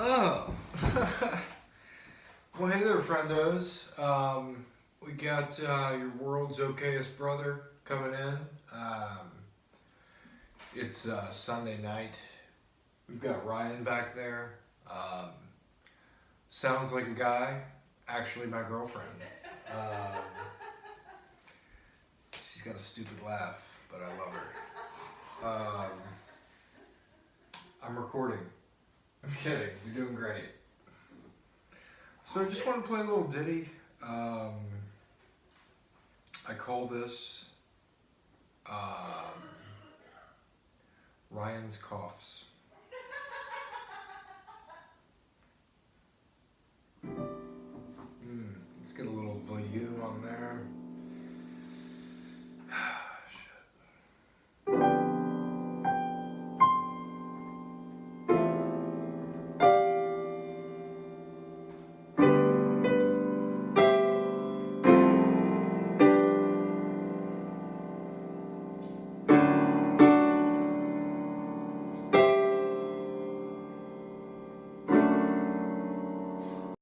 Oh. Well, hey there, friendos. We got your world's okayest brother coming in. It's Sunday night. We've got Ryan back there. Sounds like a guy. Actually, my girlfriend. Um, she's got a stupid laugh, but I love her. I'm recording. I'm kidding. You're doing great. So I just want to play a little ditty. I call this Ryan's Coughs. Let's get a little volume on there.